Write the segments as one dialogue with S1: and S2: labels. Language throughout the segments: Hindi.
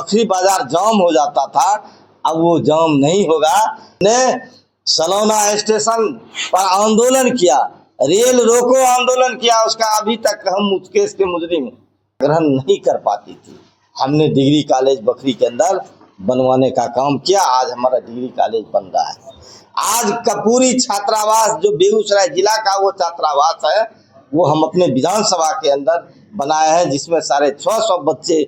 S1: बखरी बाजार जाम हो जाता था, अब वो जाम नहीं होगा। ने सलौना स्टेशन पर आंदोलन किया, रेल रोको आंदोलन किया, उसका अभी तक हम उस केस के मुजरिम ग्रहण नहीं कर पाती थी। हमने डिग्री कॉलेज बखरी के अंदर बनवाने का काम किया, आज हमारा डिग्री कॉलेज बन रहा है। आज कपूरी छात्रावास जो बेगूसराय जिला का वो छात्रावास है, वो हम अपने विधानसभा के अंदर बनाए हैं, जिसमें 650 बच्चे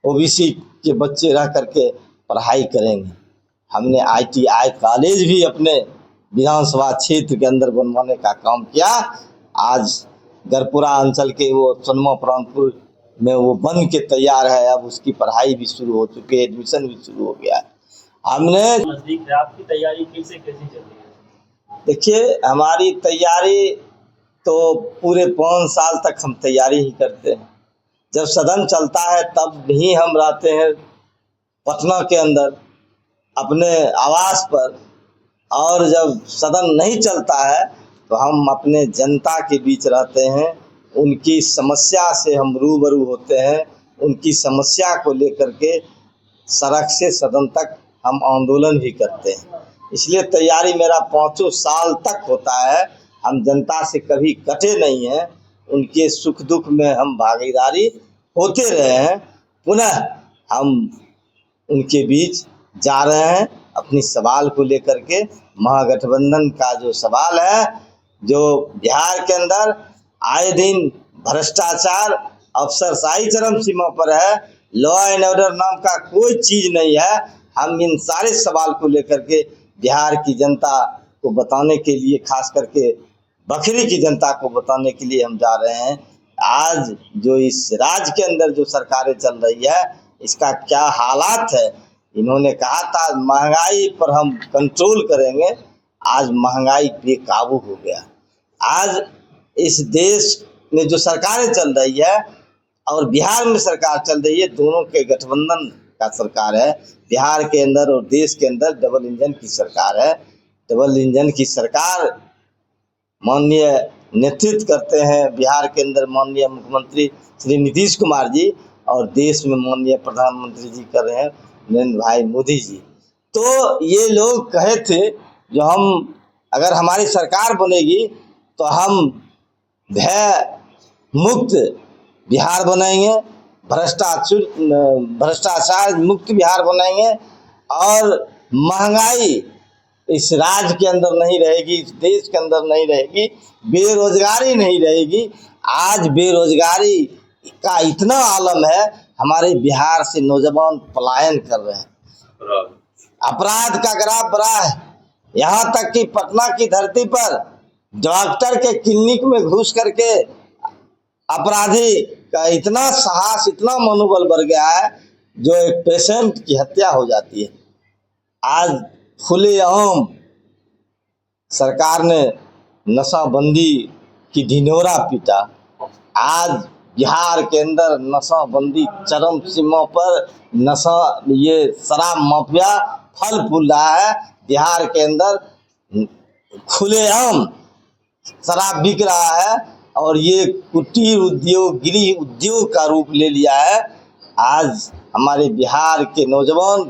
S1: ओबीसी के बच्चे रह करके पढ़ाई करेंगे। हमने ITI कॉलेज भी अपने विधानसभा क्षेत्र के अंदर बनवाने का काम किया। आज गरपुरा अंचल के वो सोनमा प्रांतपुर में वो बन के तैयार है, अब उसकी पढ़ाई भी शुरू हो चुकी है, एडमिशन भी शुरू हो गया है। हमने
S2: नजदीक है, आपकी तैयारी कैसे चल रही है?
S1: देखिए, हमारी तैयारी तो पूरे 5 साल तक हम तैयारी ही करते हैं। जब सदन चलता है तब भी हम रहते हैं पटना के अंदर अपने आवास पर, और जब सदन नहीं चलता है तो हम अपने जनता के बीच रहते हैं, उनकी समस्या से हम रूबरू होते हैं, उनकी समस्या को लेकर के सड़क से सदन तक हम आंदोलन भी करते हैं। इसलिए तैयारी मेरा 5 साल तक होता है। हम जनता से कभी कटे नहीं हैं, उनके सुख दुख में हम भागीदारी होते रहे हैं। पुनः हम उनके बीच जा रहे हैं अपनी सवाल को लेकर के। महागठबंधन का जो सवाल है, जो बिहार के अंदर आए दिन भ्रष्टाचार अफसरशाही चरम सीमा पर है, लॉ एंड ऑर्डर नाम का कोई चीज़ नहीं है। हम इन सारे सवाल को लेकर के बिहार की जनता को बताने के लिए, खास करके बखरी की जनता को बताने के लिए हम जा रहे हैं। आज जो इस राज्य के अंदर जो सरकारें चल रही है, इसका क्या हालात है। इन्होंने कहा था महंगाई पर हम कंट्रोल करेंगे, आज महंगाई बेकाबू हो गया। आज इस देश में जो सरकारें चल रही है और बिहार में सरकार चल रही है, दोनों के गठबंधन का सरकार है। बिहार के अंदर और देश के अंदर डबल इंजन की सरकार है। डबल इंजन की सरकार माननीय नेतृत्व करते हैं बिहार के अंदर माननीय मुख्यमंत्री श्री नीतीश कुमार जी, और देश में माननीय प्रधानमंत्री जी कर रहे हैं नरेंद्र भाई मोदी जी। तो ये लोग कहे थे जो हम अगर हमारी सरकार बनेगी तो हम भय मुक्त बिहार बनाएंगे, भ्रष्टाचार मुक्त बिहार बनाएंगे, और महंगाई इस राज्य के अंदर नहीं रहेगी, इस देश के अंदर नहीं रहेगी, बेरोजगारी नहीं रहेगी। आज बेरोजगारी का इतना आलम है, हमारे बिहार से नौजवान पलायन कर रहे हैं, अपराध का ग्राफ बढ़ा है। यहाँ तक कि पटना की धरती पर डॉक्टर के क्लिनिक में घुस करके अपराधी का इतना साहस, इतना मनोबल बढ़ गया है, जो एक पेशेंट की हत्या हो जाती है। आज खुलेआम सरकार ने नशाबंदी की ढिंढोरा पीटा। आज बिहार के अंदर नशाबंदी चरम सीमा पर, नशा ये शराब माफिया फल फूल रहा है। बिहार के अंदर खुलेआम शराब बिक रहा है, और ये कुटीर उद्योग, गृह उद्योग का रूप ले लिया है। आज हमारे बिहार के नौजवान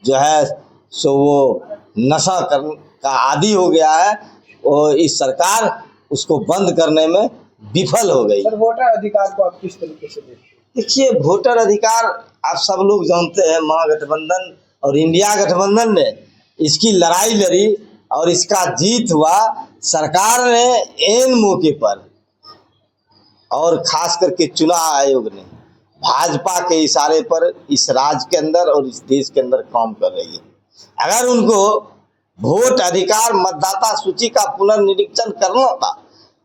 S1: जो है सो वो नशा का आदी हो गया है, और इस सरकार उसको बंद करने में विफल हो गई।
S3: सर, वोटर अधिकार को आप किस तरीके से देखते हैं?
S1: देखिए, वोटर अधिकार आप सब लोग जानते हैं, महागठबंधन और इंडिया गठबंधन ने इसकी लड़ाई लड़ी और इसका जीत हुआ। सरकार ने एन मौके पर, और खास करके चुनाव आयोग ने भाजपा के इशारे पर इस राज्य के अंदर और इस देश के अंदर काम कर रही है। अगर उनको वोट अधिकार, मतदाता सूची का पुनर्निरीक्षण करना था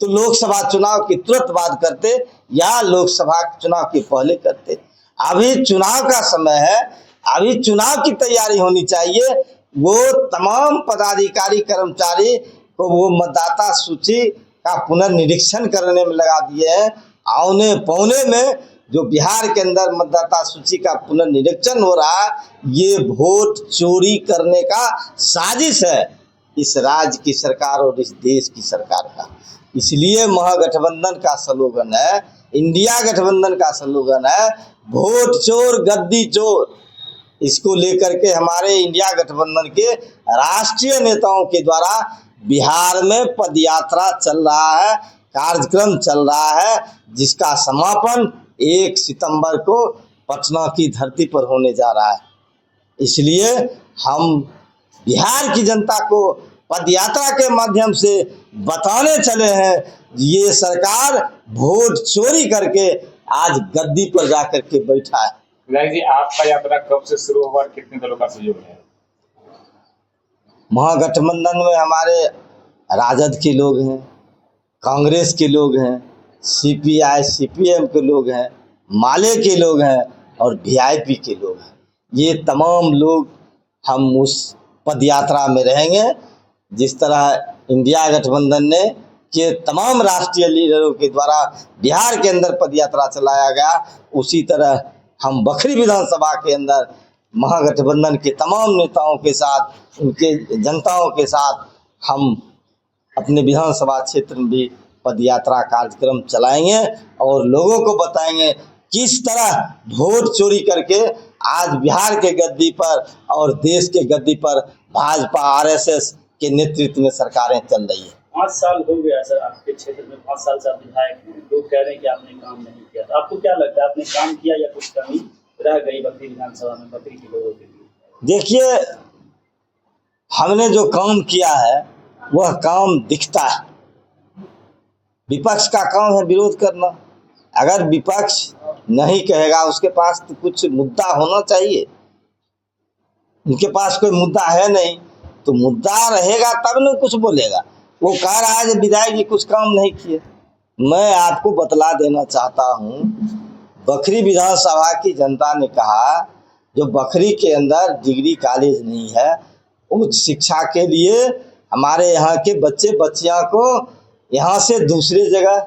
S1: तो लोकसभा चुनाव के तुरंत बाद करते, या लोकसभा चुनाव के पहले करते। अभी चुनाव का समय है, अभी चुनाव की तैयारी होनी चाहिए। वो तमाम पदाधिकारी कर्मचारी को वो मतदाता सूची का पुनर्निरीक्षण करने में लगा दिए हैं। औने पौने में जो बिहार के अंदर मतदाता सूची का पुनर्निरीक्षण हो रहा है, ये वोट चोरी करने का साजिश है इस राज्य की सरकार और इस देश की सरकार का। इसलिए महागठबंधन का स्लोगन है, इंडिया गठबंधन का स्लोगन है, वोट चोर गद्दी चोर। इसको लेकर के हमारे इंडिया गठबंधन के राष्ट्रीय नेताओं के द्वारा बिहार में पदयात्रा चल रहा है, कार्यक्रम चल रहा है, जिसका समापन 1 सितंबर को पटना की धरती पर होने जा रहा है। इसलिए हम बिहार की जनता को पदयात्रा के माध्यम से बताने चले हैं, ये सरकार वोट चोरी करके आज गद्दी पर जाकर के बैठा है।
S4: विधायक जी, आपका यात्रा कब से शुरू होगा और कितने दलों का सहयोग है?
S1: महागठबंधन में हमारे राजद के लोग हैं, कांग्रेस के लोग हैं, सीपीआई सीपीएम के लोग हैं, माले के लोग हैं और वीआईपी के लोग हैं। ये तमाम लोग हम उस पदयात्रा में रहेंगे। जिस तरह इंडिया गठबंधन ने के तमाम राष्ट्रीय लीडरों के द्वारा बिहार के अंदर पदयात्रा चलाया गया, उसी तरह हम बखरी विधानसभा के अंदर महागठबंधन के तमाम नेताओं के साथ, उनके जनताओं के साथ हम अपने विधानसभा क्षेत्र में भी पदयात्रा कार्यक्रम चलाएंगे और लोगों को बताएंगे किस तरह वोट चोरी करके आज बिहार के गद्दी पर और देश के गद्दी पर भाजपा आरएसएस के नेतृत्व में सरकारें चल रही है।
S2: 5 साल हो गया सर आपके क्षेत्र में, 5 साल से आप विधायक हैं। लोग कह रहे हैं कि आपने काम नहीं किया, तो आपको क्या लगता है, आपने काम किया या कुछ कमी रह गई बखरी विधानसभा में बखरी के लोगों के लिए?
S1: देखिए, हमने जो काम किया है वह काम दिखता है। विपक्ष का काम है विरोध करना। अगर विपक्ष नहीं कहेगा, उसके पास तो कुछ मुद्दा होना चाहिए। उनके पास कोई मुद्दा है नहीं, तो मुद्दा रहेगा तब न कुछ बोलेगा। वो कह रहा है कि विधायक जी कुछ काम नहीं किए। मैं आपको बतला देना चाहता हूँ, बखरी विधानसभा की जनता ने कहा जो बखरी के अंदर डिग्री कॉलेज नहीं है, उच्च शिक्षा के लिए हमारे यहाँ के बच्चे बच्चियाँ को यहाँ से दूसरी जगह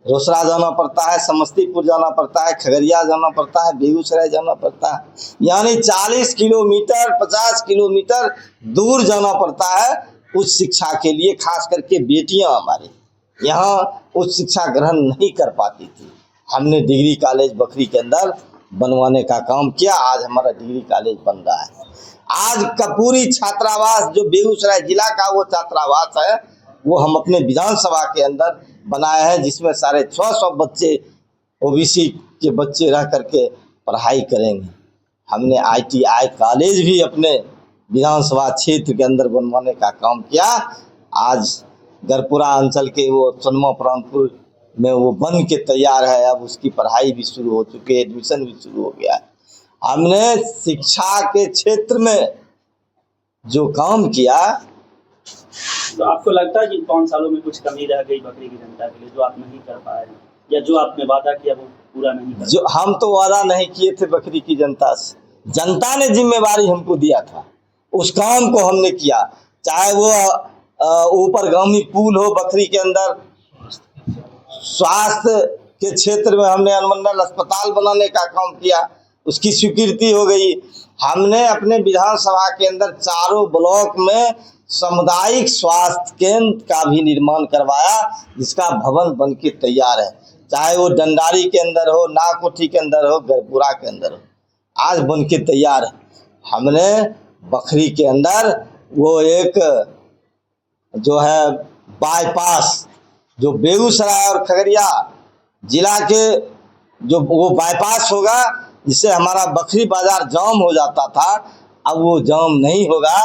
S1: रोसड़ा जाना पड़ता है, समस्तीपुर जाना पड़ता है, खगड़िया जाना पड़ता है, बेगूसराय जाना पड़ता है, यानी 40 किलोमीटर 50 किलोमीटर दूर जाना पड़ता है उच्च शिक्षा के लिए। खास करके बेटियां हमारे यहाँ उच्च शिक्षा ग्रहण नहीं कर पाती थी। हमने डिग्री कॉलेज बखरी के अंदर बनवाने का काम किया। आज हमारा डिग्री कॉलेज बन रहा है। आज कपूरी छात्रावास जो बेगूसराय जिला का वो छात्रावास है, वो हम अपने विधानसभा के अंदर बनाए हैं, जिसमें 650 बच्चे ओबीसी के बच्चे रह करके पढ़ाई करेंगे। हमने ITI कॉलेज भी अपने विधानसभा क्षेत्र के अंदर बनवाने का काम किया। आज गरपुरा अंचल के वो सोनमा प्रांतपुर में वो बन के तैयार है। अब उसकी पढ़ाई भी शुरू हो चुकी है, एडमिशन भी शुरू हो गया है। हमने शिक्षा के क्षेत्र में जो काम किया,
S2: तो आपको लगता है कि 5 सालों में कुछ कमी रह गई बखरी की जनता के लिए जो आप नहीं कर पाए, या जो आपने वादा किया वो पूरा नहीं कर?
S1: जो हम तो वादा नहीं किए थे बखरी की जनता से, जनता ने जिम्मेवारी हमको दिया था, उस काम को हमने किया। चाहे वो ऊपरगामी पुल हो बखरी के अंदर, स्वास्थ्य के क्षेत्र में हमने अनुमंडल अस्पताल बनाने का काम किया, उसकी स्वीकृति हो गई। हमने अपने विधानसभा के अंदर चारों ब्लॉक में सामुदायिक स्वास्थ्य केंद्र का भी निर्माण करवाया, जिसका भवन बन के तैयार है। चाहे वो डंडारी के अंदर हो, नागकोठी के अंदर हो, गरपुरा के अंदर हो, आज बन के तैयार है। हमने बखरी के अंदर वो एक जो है बाईपास, जो बेगूसराय और खगड़िया जिला के जो वो बाईपास होगा, जिससे हमारा बखरी बाजार जाम हो जाता था, अब वो जाम नहीं होगा।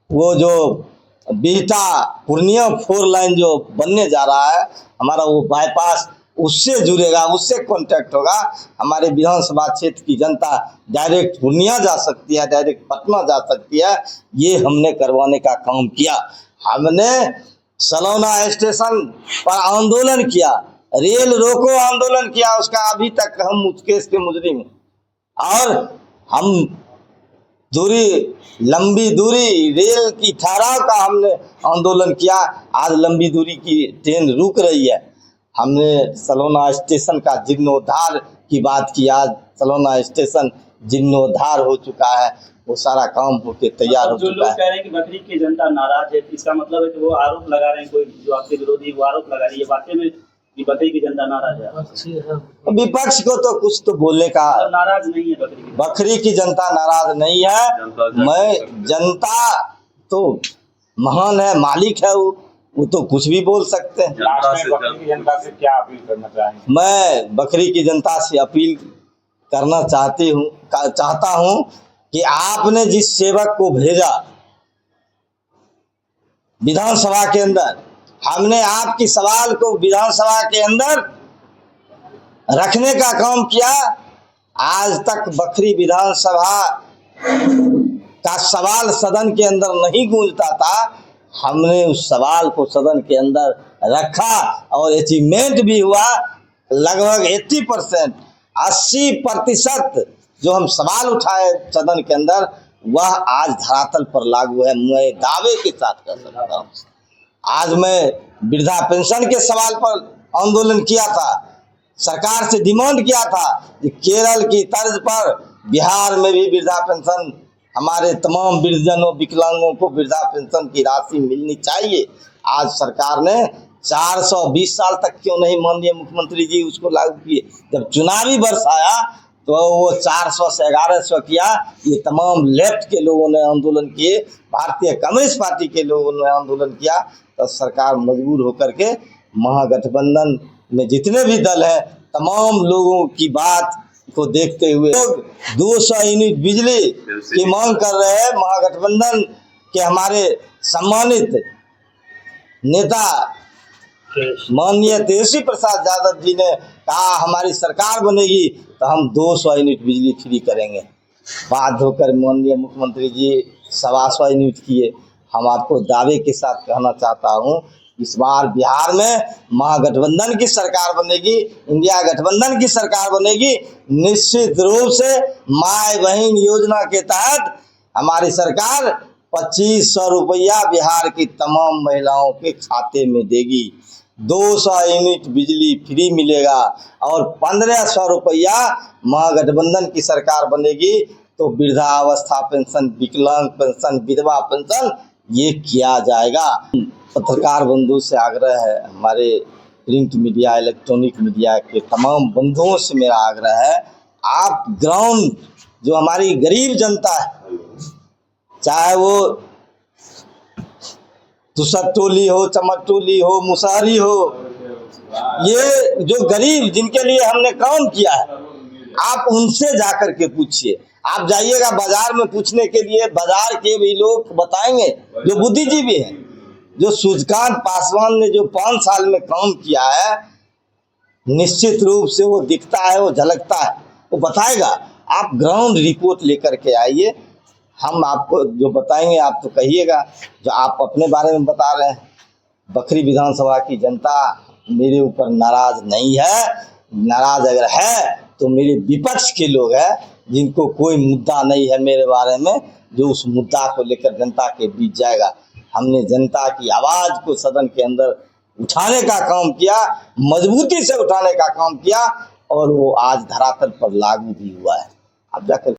S1: वो जो बिहटा पूर्णिया 4 लाइन जो बनने जा रहा है, हमारा वो बाईपास उससे जुड़ेगा, उससे कांटेक्ट होगा। हमारे विधानसभा क्षेत्र की जनता डायरेक्ट पूर्णिया जा सकती है, डायरेक्ट पटना जा सकती है। ये हमने करवाने का काम किया। हमने सलौना स्टेशन पर आंदोलन किया, रेल रोको आंदोलन किया, उसका अभी तक हम उस केस के मुजरिम हैं। और हम लंबी दूरी रेल की ठहराव का हमने आंदोलन किया। आज लंबी दूरी की ट्रेन रुक रही है। हमने सलौना स्टेशन का जीर्णोद्धार की बात की। आज सलौना स्टेशन जीर्णोद्धार हो चुका है, वो सारा काम होके तैयार हो
S2: जो
S1: चुका
S2: लोग
S1: है।
S2: कह रहे हैं कि बखरी की जनता नाराज है, इसका मतलब है कि वो आरोप लगा रहे हैं, कोई जो आपके विरोधी वो आरोप लगा रही है, वाकई में कि बकरी की जनता नाराज है आपसे?
S1: विपक्ष को तो कुछ तो बोलने का,
S2: नाराज नहीं है
S1: बकरी की जनता नाराज नहीं है। मैं जनता तो महान है, मालिक है, वो तो कुछ भी बोल सकते हैं।
S4: लास्ट में बकरी की जनता से क्या अपील करना चाहेंगे?
S1: मैं बकरी की जनता से अपील करना चाहता हूं कि आपने जिस सेवक को भेजा विधानसभा के अंदर, हमने आपकी सवाल को विधानसभा के अंदर रखने का काम किया। आज तक बखरी विधानसभा का सवाल सदन के अंदर नहीं गूंजता था, हमने उस सवाल को सदन के अंदर रखा और अचीवमेंट भी हुआ। लगभग 80%, 80% जो हम सवाल उठाए सदन के अंदर, वह आज धरातल पर लागू है। मैं दावे के साथ कह सकता हूँ। आज मैं वृद्धा पेंशन के सवाल पर आंदोलन किया था, सरकार से डिमांड किया था कि केरल की तर्ज पर बिहार में भी वृद्धा पेंशन, हमारे तमाम वृद्धजनों विकलांगों को वृद्धा पेंशन की राशि मिलनी चाहिए। आज सरकार ने 420 साल तक क्यों नहीं माननीय मुख्यमंत्री जी उसको लागू किए। जब चुनावी वर्ष आया तो वो 400 से 1100 किया। ये तमाम लेफ्ट के लोगों ने आंदोलन किए, भारतीय कम्युनिस्ट पार्टी के लोगों ने आंदोलन किया, तो सरकार मजबूर होकर के महागठबंधन में जितने भी दल हैं तमाम लोगों की बात को देखते हुए 200 यूनिट बिजली की मांग कर रहे हैं। महागठबंधन के हमारे सम्मानित नेता माननीय तेजस्वी प्रसाद यादव जी ने कहा हमारी सरकार बनेगी तो हम 200 यूनिट बिजली फ्री करेंगे। बाध्य होकर माननीय मुख्यमंत्री जी 125 यूनिट किए। हम आपको दावे के साथ कहना चाहता हूँ, इस बार बिहार में महागठबंधन की सरकार बनेगी, इंडिया गठबंधन की सरकार बनेगी। निश्चित रूप से माय बहन योजना के तहत हमारी सरकार 2500 रुपया बिहार की तमाम महिलाओं के खाते में देगी। 200 यूनिट बिजली फ्री मिलेगा और 1500 रुपया महागठबंधन की सरकार बनेगी तो वृद्धावस्था पेंशन, विकलांग पेंशन, विधवा पेंशन ये किया जाएगा। पत्रकार बंधु से आग्रह है, हमारे प्रिंट मीडिया, इलेक्ट्रॉनिक मीडिया के तमाम बंधुओं से मेरा आग्रह है, आप ग्राउंड जो हमारी गरीब जनता है, चाहे वो तुसर टोली हो, चमक टोली हो, मुसहरी हो, ये जो गरीब जिनके लिए हमने काम किया है, आप उनसे जाकर के पूछिए। आप जाइएगा बाजार में पूछने के लिए, बाजार के भी लोग बताएंगे जो बुद्धिजीवी हैं। जो सूर्यकांत पासवान ने जो 5 साल में काम किया है, निश्चित रूप से वो दिखता है, वो झलकता है, वो बताएगा। आप ग्राउंड रिपोर्ट लेकर के आइए, हम आपको जो बताएंगे आप तो कहिएगा। जो आप अपने बारे में बता रहे हैं, बखरी विधानसभा की जनता मेरे ऊपर नाराज नहीं है। नाराज अगर है तो मेरे विपक्ष के लोग हैं जिनको कोई मुद्दा नहीं है मेरे बारे में, जो उस मुद्दा को लेकर जनता के बीच जाएगा। हमने जनता की आवाज़ को सदन के अंदर उठाने का काम किया, मजबूती से उठाने का काम किया और वो आज धरातल पर लागू भी हुआ है। अब जाकर